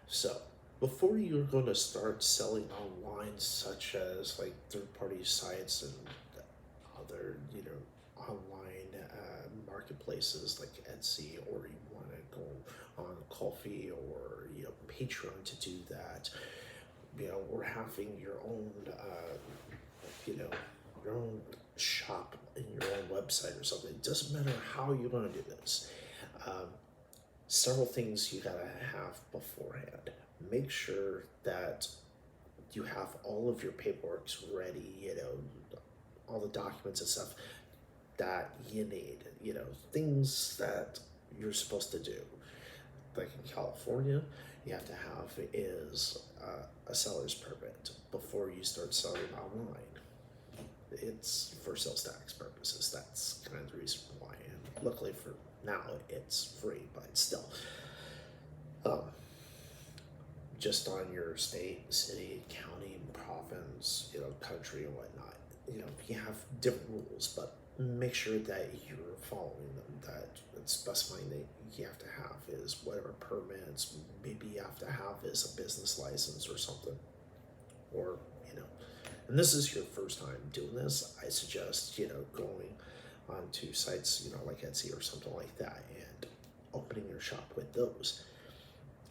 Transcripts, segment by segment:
So, before you're going to start selling online, such as like third-party sites and other, online marketplaces like Etsy, or you want to go on Coffee or Patreon to do that, or having your own, you know, your own shop in your own website or something. It doesn't matter how you're going to do this. Um, Several things you gotta have beforehand. Make sure that you have all of your paperwork ready, all the documents and stuff that you need, things that you're supposed to do. Like in California, you have to have is a seller's permit before you start selling online. It's for sales tax purposes. That's kind of the reason why. And luckily for now, it's free, but still. Um, just on your state, city, county, province, country and whatnot. You have different rules, but make sure that you're following them. That it's specifying that you have to have is whatever permits. Maybe you have to have is a business license or something, or and this is your first time doing this. I suggest going onto sites like Etsy or something like that and opening your shop with those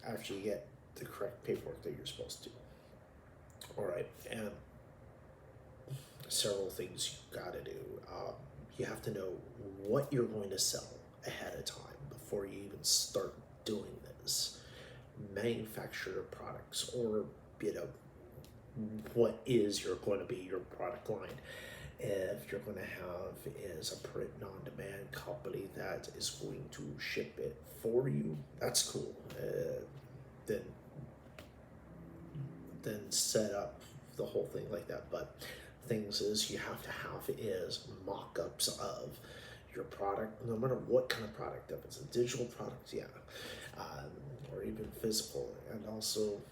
after you get the correct paperwork that you're supposed to. All right, and several things you got to do. You have to know what you're going to sell ahead of time before you even start doing this. Manufacturer products, or what is going to be your product line. If you're going to have is a print on-demand company that is going to ship it for you, that's cool. Then set up the whole thing like that. But things is you have to have is mock-ups of your product, no matter what kind of product. If it's a digital product, yeah, or even physical. And also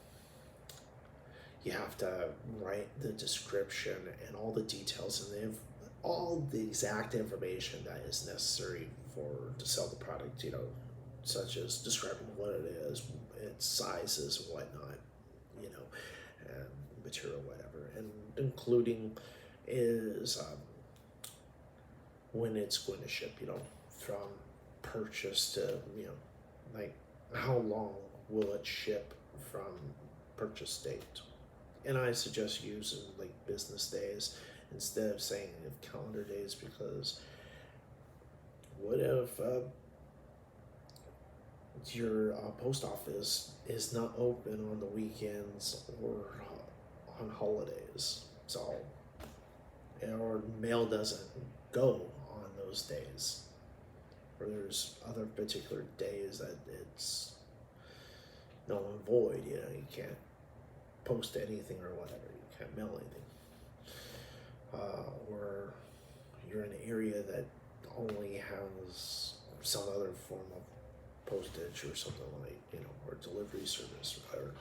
you have to write the description and all the details and all the exact information that is necessary to sell the product, such as describing what it is, its sizes and whatnot, and material, whatever, and including is when it's going to ship, from purchase to, like how long will it ship from purchase date. And I suggest using like business days instead of saying calendar days, because what if your post office is not open on the weekends or on holidays, so or mail doesn't go on those days, or there's other particular days that it's null and void, you can't post anything or whatever, you can't mail anything, or you're in an area that only has some other form of postage or something like, or delivery service, or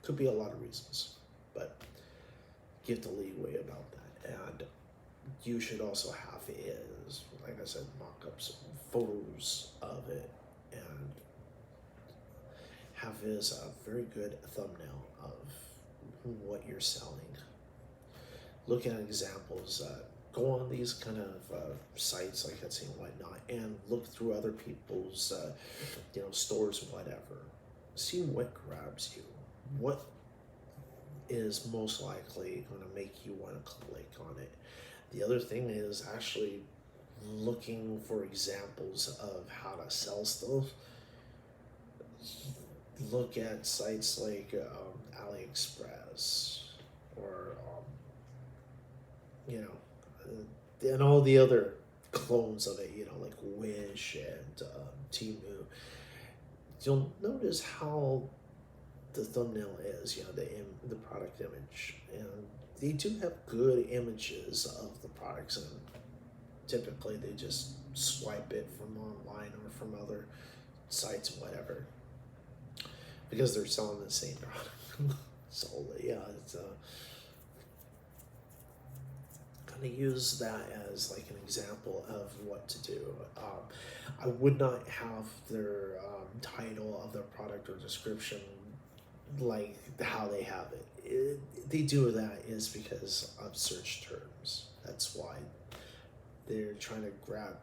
could be a lot of reasons, but give the leeway about that. And you should also have is, like I said, mock-ups, photos of it, and have is a very good thumbnail of what you're selling. Look at examples. Go on these kind of sites like Etsy and whatnot, and look through other people's, stores and whatever. See what grabs you. What is most likely going to make you want to click on it. The other thing is actually looking for examples of how to sell stuff. Look at sites like AliExpress, or and all the other clones of it, like Wish and Temu. You'll notice how the thumbnail is, the product image, and they do have good images of the products, and typically they just swipe it from online or from other sites, whatever, because they're selling the same product. So yeah, it's kind of use that as like an example of what to do. I would not have their title of their product or description like how they have they do that is because of search terms. That's why they're trying to grab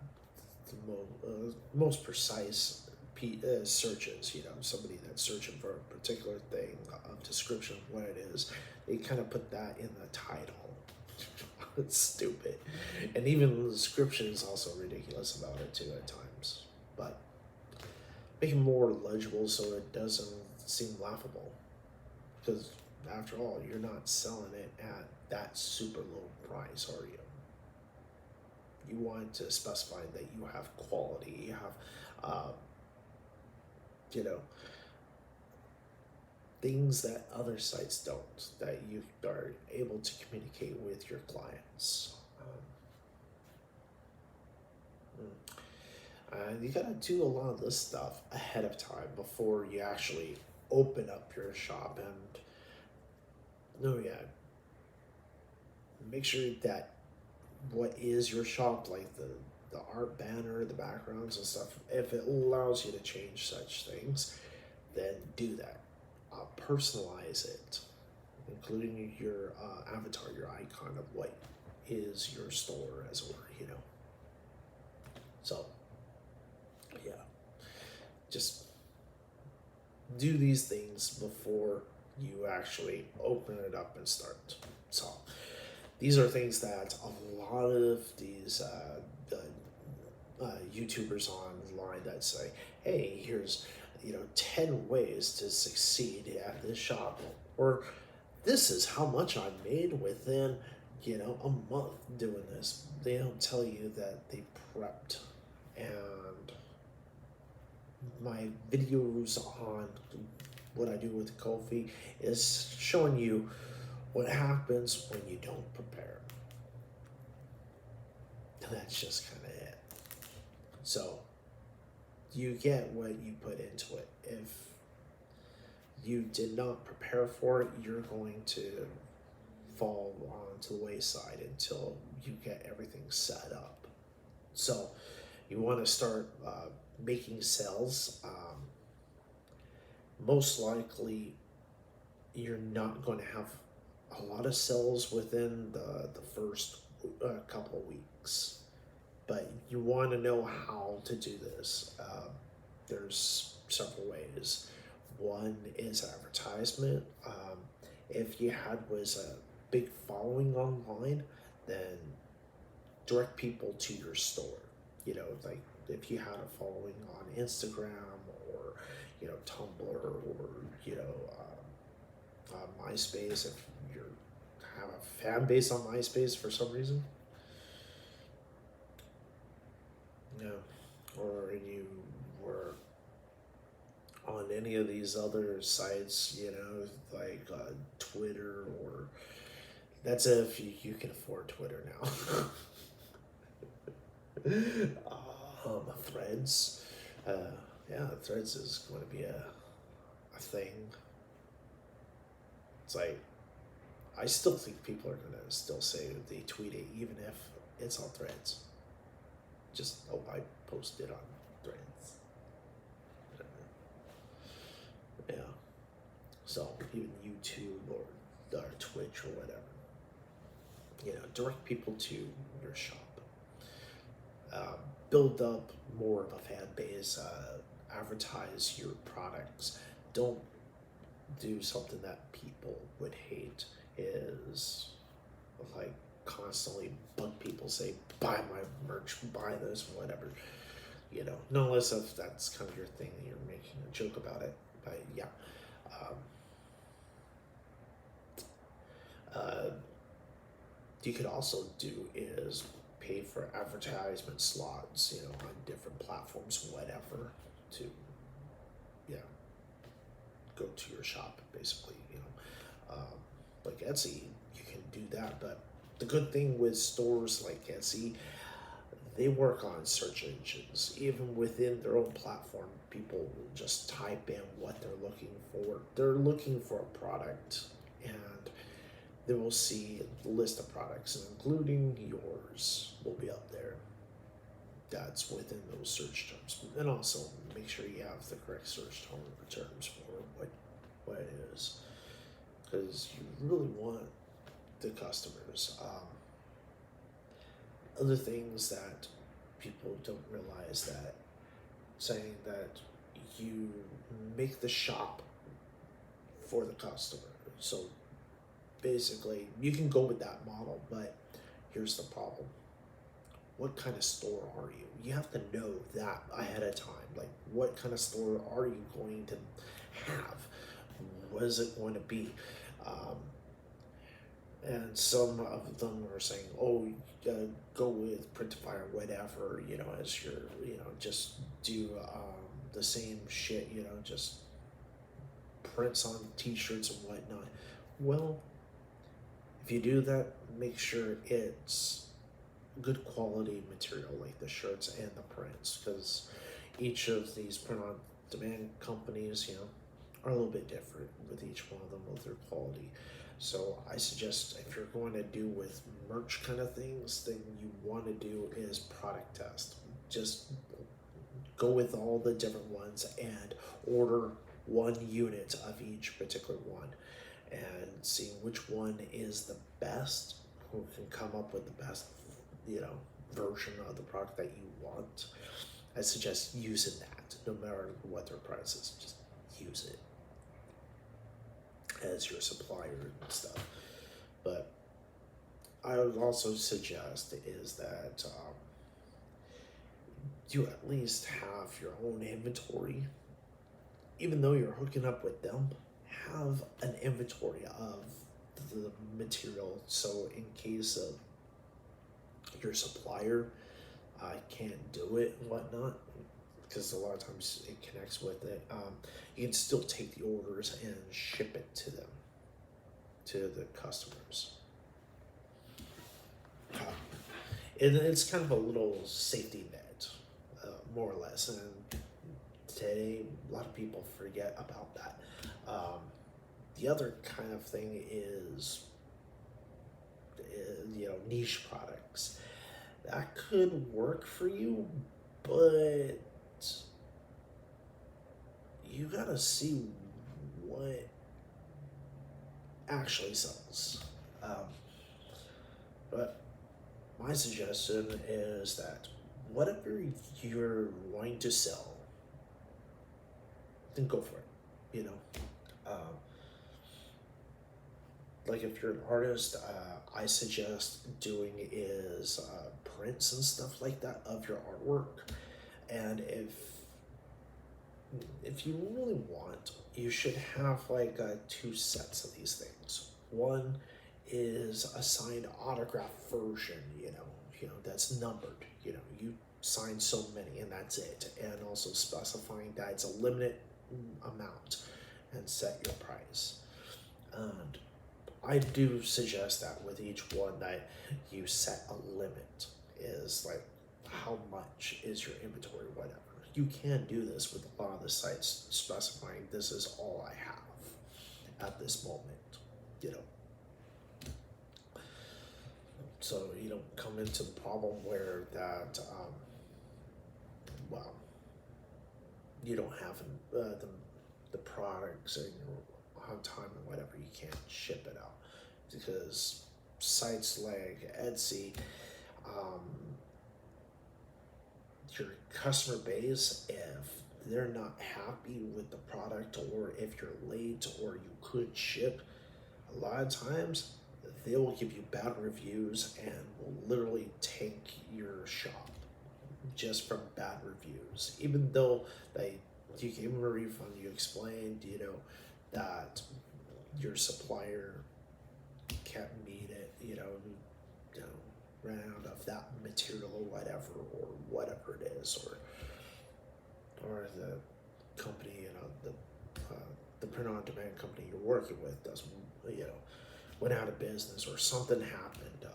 the most precise searches. You know, somebody that's searching for a particular thing, a description of what it is. They kind of put that in the title. It's stupid, and even the description is also ridiculous about it too at times. But make it more legible so it doesn't seem laughable. Because after all, you're not selling it at that super low price, are you? You want to specify that you have quality, you have, you know, things that other sites don't, that you are able to communicate with your clients. You gotta do a lot of this stuff ahead of time before you actually open up your shop. And no, yeah, make sure that what is your shop, like the art banner, the backgrounds and stuff, if it allows you to change such things, then do that. Personalize it, including your avatar, your icon of what is your store, as it were, you know. So, yeah, just do these things before you actually open it up and start. So, these are things that a lot of these YouTubers online that say, "Hey, here's 10 ways to succeed at this shop," or "This is how much I made within a month doing this." They don't tell you that they prepped. And my videos on what I do with Ko-fi is showing you what happens when you don't prepare. And that's just kind of it. So you get what you put into it. If you did not prepare for it, you're going to fall onto the wayside until you get everything set up. So you want to start making sales. Most likely you're not going to have a lot of sales within the first couple of weeks, but you want to know how to do this. There's several ways. One is advertisement. If you was a big following online, then direct people to your store. Like if you had a following on Instagram or Tumblr or MySpace, if you have a fan base on MySpace for some reason, or you were on any of these other sites, like Twitter, or that's if you can afford Twitter now. Threads. Threads is going to be a thing. It's like, I still think people are going to still say that they tweet it, even if it's on Threads. Just, I posted on Threads. Yeah. So, even YouTube or Twitch or whatever. Direct people to your shop. Build up more of a fan base, advertise your products. Don't do something that people would hate, is like constantly bug people, say, buy my merch, buy this, whatever. No less if that's kind of your thing, that you're making a joke about it. But yeah. You could also do is pay for advertisement slots, on different platforms, whatever, to, go to your shop, basically, like Etsy, you can do that. But the good thing with stores like Etsy, they work on search engines. Even within their own platform, people will just type in what they're looking for. They're looking for a product, and they will see the list of products, including yours, will be up there. That's within those search terms. And also make sure you have the correct search terms for what it is. because you really want the customers. Other things that people don't realize, that saying that you make the shop for the customer. So basically, you can go with that model, but here's the problem. What kind of store are you? You have to know that ahead of time. Like, what kind of store are you going to have? What is it going to be? Um, and some of them are saying, "Oh, you gotta go with Printify or whatever, as your, just do the same shit, just prints on T-shirts and whatnot." Well, if you do that, make sure it's good quality material, like the shirts and the prints, because each of these print-on-demand companies, are a little bit different with each one of them with their quality. So I suggest, if you're going to do with merch kind of things, then you want to do is product test. Just go with all the different ones and order one unit of each particular one and see which one is the best, who can come up with the best, version of the product that you want. I suggest using that no matter what their price is. Just use it as your supplier and stuff. But I would also suggest is that you at least have your own inventory. Even though you're hooking up with them, have an inventory of the material, so in case of your supplier can't do it and whatnot, because a lot of times it connects with it, you can still take the orders and ship it to them, to the customers. And it's kind of a little safety net, more or less, and today a lot of people forget about that. The other kind of thing is, niche products. That could work for you, but you gotta see what actually sells. But my suggestion is that whatever you're wanting to sell, then go for it. Like, if you're an artist, I suggest doing is prints and stuff like that of your artwork. And if you really want, you should have like two sets of these things. One is a signed autograph version, that's numbered. You sign so many and that's it. And also specifying that it's a limited amount and set your price. And I do suggest that with each one that you set a limit, is like how much is your inventory, whatever. You can do this with a lot of the sites, specifying this is all I have at this moment, So you don't come into the problem where that, well, you don't have the products and on time and whatever, you can't ship it out, because sites like Etsy, your customer base, if they're not happy with the product, or if you're late or you could ship, a lot of times they will give you bad reviews and will literally take your shop just from bad reviews, even though you gave them a refund, you explained, that your supplier can't meet it, ran out of that material or whatever it is, or the company, the print-on-demand company you're working with doesn't, went out of business, or something happened,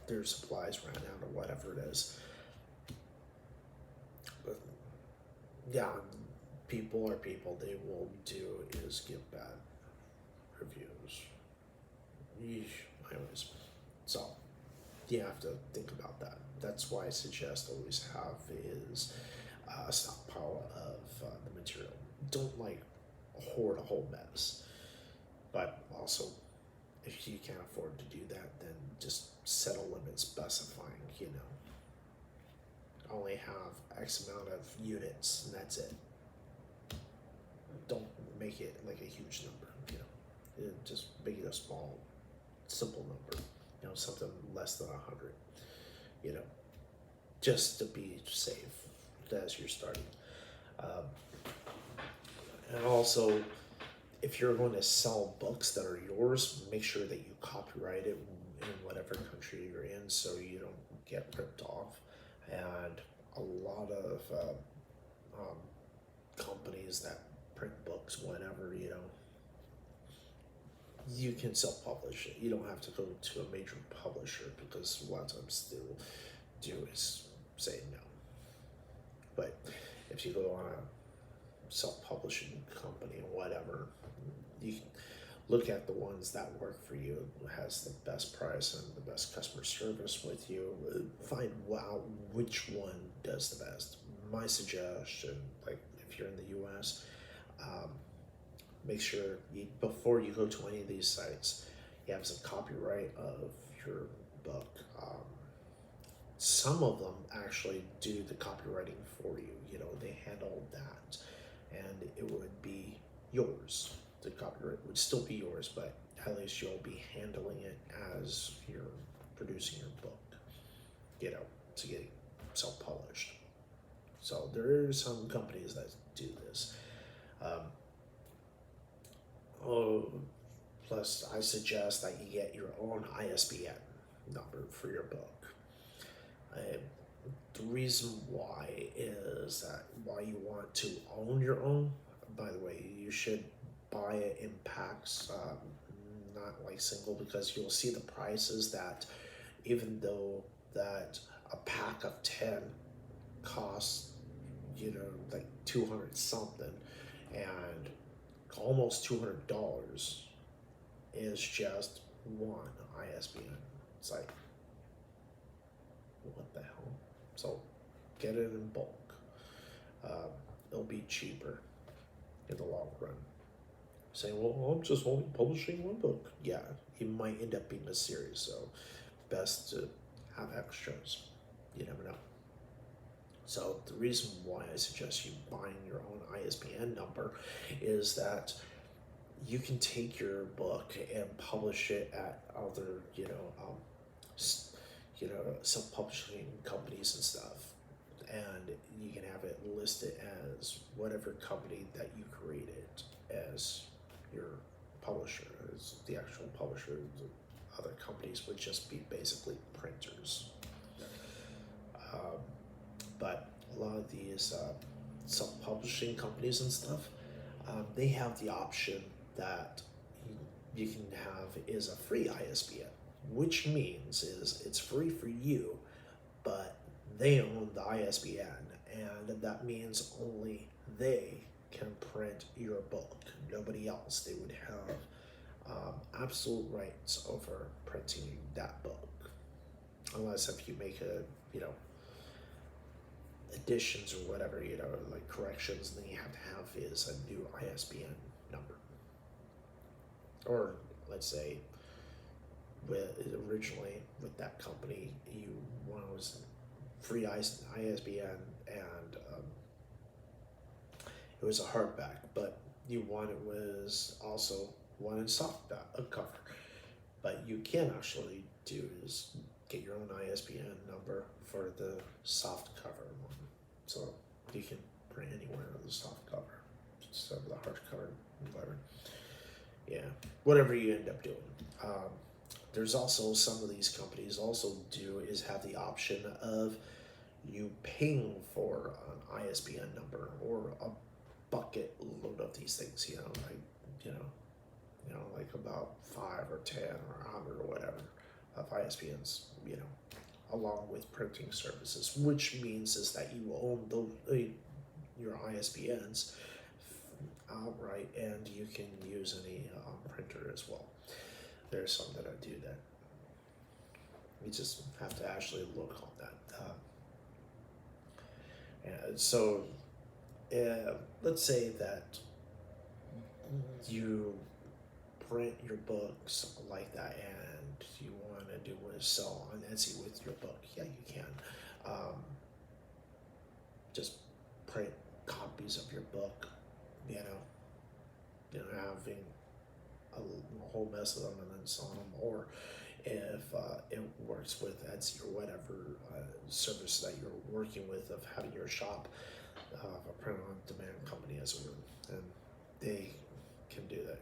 their supplies ran out, or whatever it is. But yeah, people are people. They will do is give bad reviews. Yeesh. Anyways, so you have to think about that. That's why I suggest always have is a stockpile of the material. Don't hoard a whole mess. But also, if you can't afford to do that, then just set a limit specifying, only have X amount of units and that's it. Don't make it like a huge number. Just make it a small, simple number, something less than 100, you know, just to be safe as you're starting. Um, and also, if you're going to sell books that are yours, make sure that you copyright it in whatever country you're in so you don't get ripped off. And a lot of companies that print books, whatever, you can self-publish it. You don't have to go to a major publisher because a lot of times they'll do is say no. But if you go on a self-publishing company or whatever, you can look at the ones that work for you, has the best price and the best customer service with you. Find out which one does the best. My suggestion, like if you're in the US, make sure before you go to any of these sites, you have some copyright of your book. Some of them actually do the copywriting for you. They handle that, and it would be yours. The copyright would still be yours, but at least you'll be handling it as you're producing your book, to get self-published. So there are some companies that do this. Plus, I suggest that you get your own ISBN number for your book. The reason why is that why you want to own your own. By the way, you should buy it in packs, not like single, because you'll see the prices that even though that a pack of 10 costs, like 200 something, and almost $200 is just one ISBN. It's like, what the hell? So get it in bulk. It'll be cheaper in the long run. Saying, well, I'm just only publishing one book. Yeah, you might end up being a series, so best to have extras. You never know. So the reason why I suggest you buying your own ISBN number is that you can take your book and publish it at other, self-publishing companies and stuff, and you can have it listed as whatever company that you created as your publisher, as the actual publisher. The other companies would just be basically printers. But a lot of these self-publishing companies and stuff, they have the option that you can have is a free ISBN, which means is it's free for you, but they own the ISBN, and that means only they can print your book. Nobody else. They would have absolute rights over printing that book, unless if you make additions or whatever, like corrections, then you have to have is a new ISBN number. Or let's say originally with that company, you was free ISBN, and it was a hardback, but you was also wanted soft cover. But you can actually do is get your own ISBN number for the soft cover one. So you can print anywhere with the soft cover instead of the hardcover, whatever. Yeah, whatever you end up doing. There's also some of these companies also do is have the option of you paying for an ISBN number or a bucket load of these things, like about 5 or 10 or 100 or whatever of ISBNs, along with printing services, which means is that you own your ISBNs outright, and you can use any printer as well. There's some that do that. You just have to actually look on that. And so let's say that you print your books like that and you want to do a sell on Etsy with your book, yeah, you can. Um, just print copies of your book, you know, having a whole mess of them and then selling them, or if it works with Etsy or whatever service that you're working with of having your shop, a print on demand company as it were, and they can do that.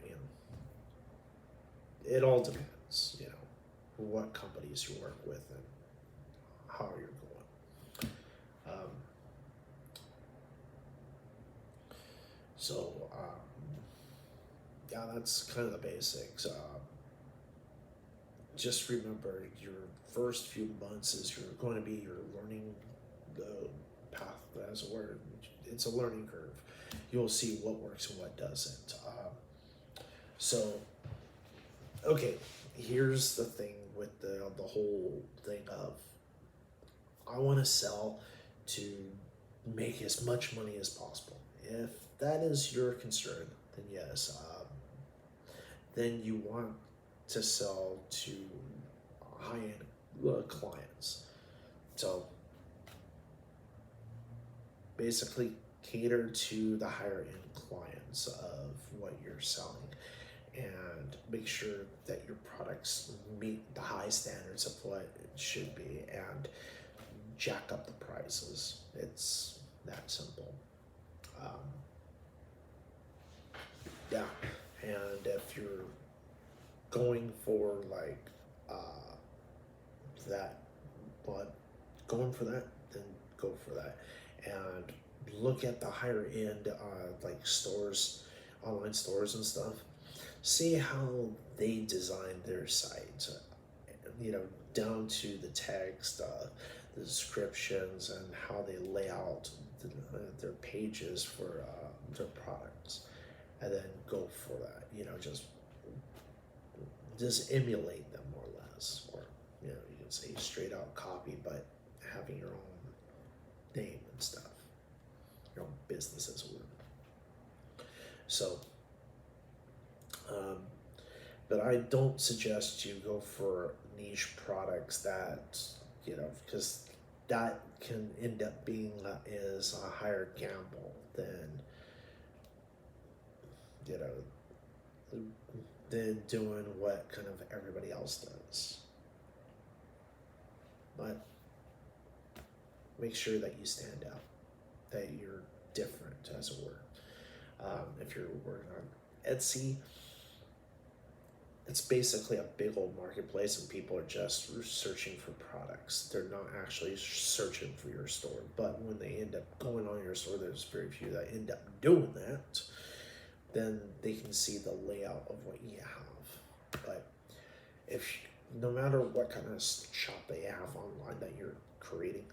It all depends, what companies you work with and how you're going. Um, yeah, that's kind of the basics. Just remember your first few months is you're going to be your learning the path, as it were. It's a learning curve. You'll see what works and what doesn't. Okay, here's the thing with the whole thing of I want to sell to make as much money as possible. If that is your concern, then yes, then you want to sell to high-end clients. So basically cater to the higher-end clients of what you're selling and make sure that your products meet the high standards of what it should be and jack up the prices. It's that simple. Yeah, and if you're going for that, but going for that, then go for that, and look at the higher end like stores, online stores and stuff. See how they design their sites, down to the text, the descriptions, and how they lay out their pages for their products, and then go for that. Just emulate them more or less, or you can say straight out copy, but having your own name and stuff, your own business as well. So, but I don't suggest you go for niche products that, because that can end up being is a higher gamble than, than doing what kind of everybody else does. But make sure that you stand out, that you're different, as it were. If you're working on Etsy, it's basically a big old marketplace and people are just searching for products. They're not actually searching for your store. But when they end up going on your store, there's very few that end up doing that. Then they can see the layout of what you have. But no matter what kind of shop they have online that you're creating,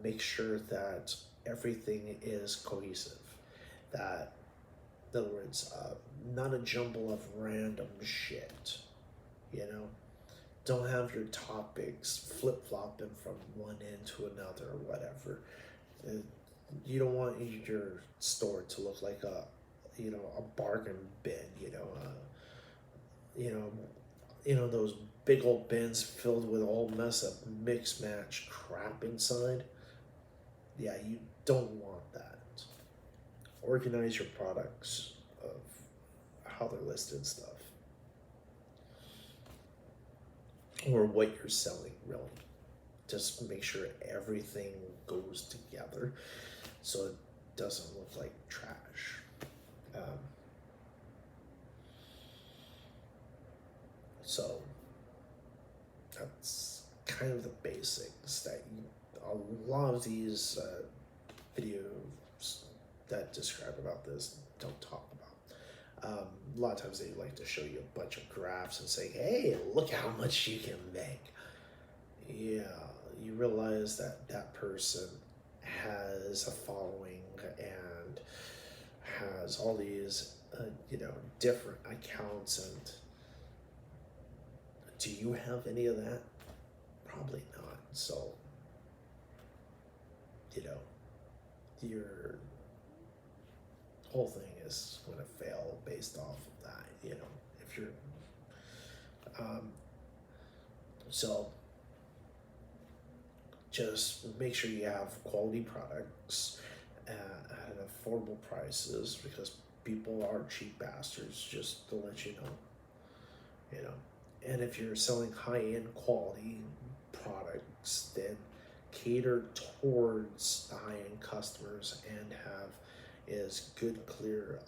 make sure that everything is cohesive. That, in other words, not a jumble of random shit, Don't have your topics flip-flopping from one end to another or whatever. You don't want your store to look like a bargain bin, those big old bins filled with all mess of mix match crap inside. Yeah, you don't want that. Organize your products of how they're listed and stuff, or what you're selling, really. Just make sure everything goes together so it doesn't look like trash. So that's kind of the basics that a lot of these videos that describe about this don't talk about. A lot of times they like to show you a bunch of graphs and say, hey, look how much you can make. Yeah, you realize that that person has a following and has all these different accounts, and do you have any of that? Probably not. So your whole thing is going to fail based off of that. If you're So just make sure you have quality products at affordable prices, because people are cheap bastards, just to let you know. And if you're selling high-end quality products, then cater towards the high-end customers and have is good, clear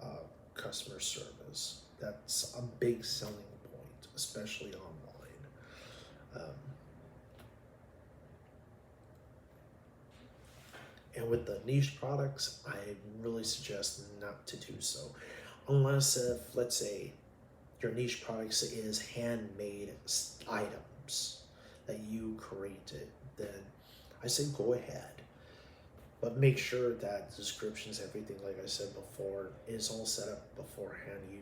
customer service. That's a big selling point, especially online. Um, and with the niche products, I really suggest not to do so, unless if, let's say, your niche products is handmade items that you created, then I say go ahead. But make sure that descriptions, everything, like I said before, is all set up beforehand. You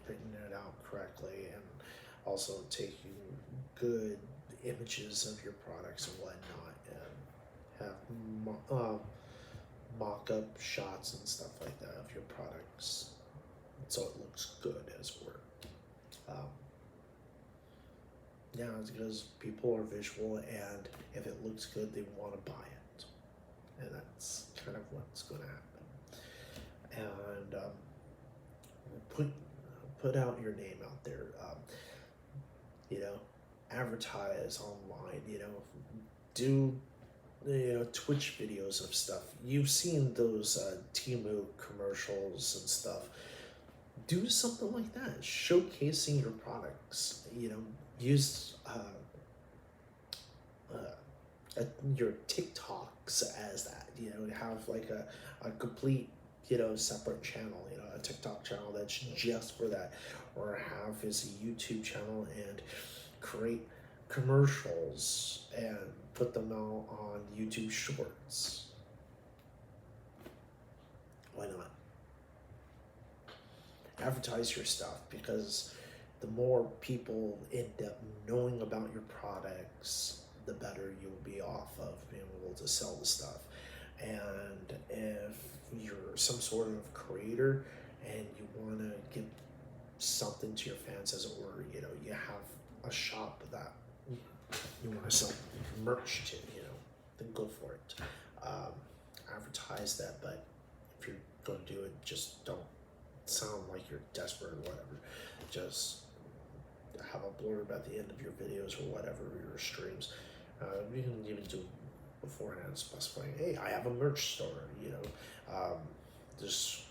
written it out correctly, and also taking good images of your products and whatnot, and have mock-up shots and stuff like that of your products, so it looks good as work. Um, yeah, it's because people are visual, and if it looks good, they want to buy it, and that's kind of what's going to happen. And put out your name out there. You know, advertise online. Do Twitch videos of stuff. You've seen those Temu commercials and stuff. Do something like that, showcasing your products. Use your TikToks as that. Have like a complete separate channel. A TikTok channel that's just for that, or have is a YouTube channel and create commercials and put them out on YouTube Shorts. Why not? Advertise your stuff, because the more people end up knowing about your products, the better you'll be off of being able to sell the stuff. And if you're some sort of creator and you want to give something to your fans, as it were, you have a shop that you want to sell merch to, then go for it. Advertise that, but if you're going to do it, just don't sound like you're desperate or whatever. Just have a blurb at the end of your videos or whatever, your streams. You can even do beforehand specifying, hey, I have a merch store, just,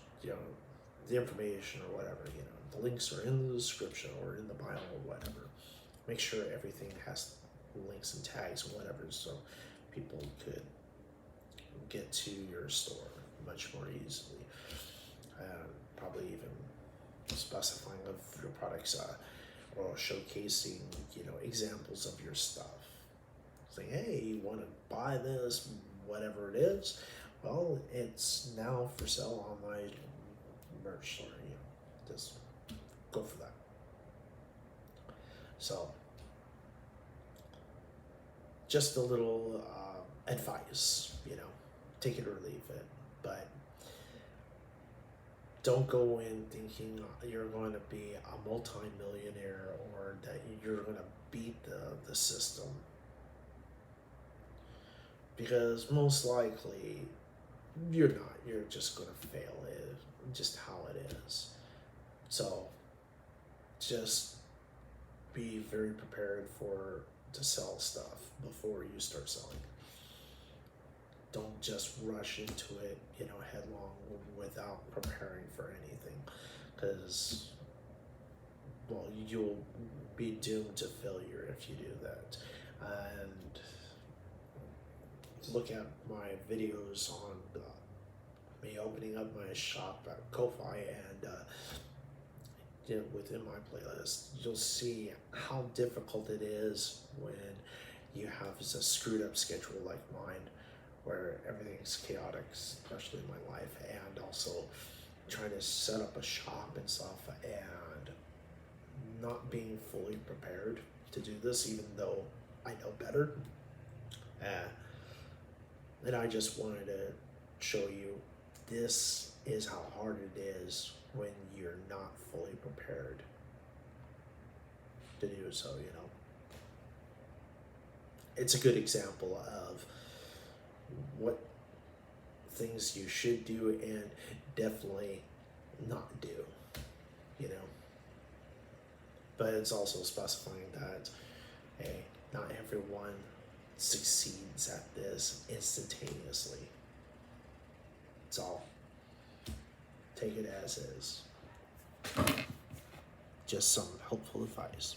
the information or whatever, the links are in the description or in the bio or whatever. Make sure everything has links and tags and whatever, so people could get to your store much more easily. Probably even specifying of your products, or showcasing, examples of your stuff. Saying, hey, you want to buy this, whatever it is? Well, it's now for sale on my merch store. Just go for that. So, just a little advice. Take it or leave it, but don't go in thinking you're going to be a multi-millionaire or that you're going to beat the system, because most likely you're not. You're just going to fail. It's just how it is. So just be very prepared to sell stuff before you start selling. Don't just rush into it, headlong, without preparing for anything, because, well, you'll be doomed to failure if you do that. And look at my videos on me opening up my shop at Ko-Fi, and within my playlist, you'll see how difficult it is when you have a screwed up schedule like mine, where everything's chaotic, especially in my life, and also trying to set up a shop and stuff, and not being fully prepared to do this, even though I know better. And I just wanted to show you this is how hard it is when you're not fully prepared to do so, it's a good example of what things you should do and definitely not do, you know. But it's also specifying that, hey, not everyone succeeds at this instantaneously. It's all. Take it as is. Just some helpful advice.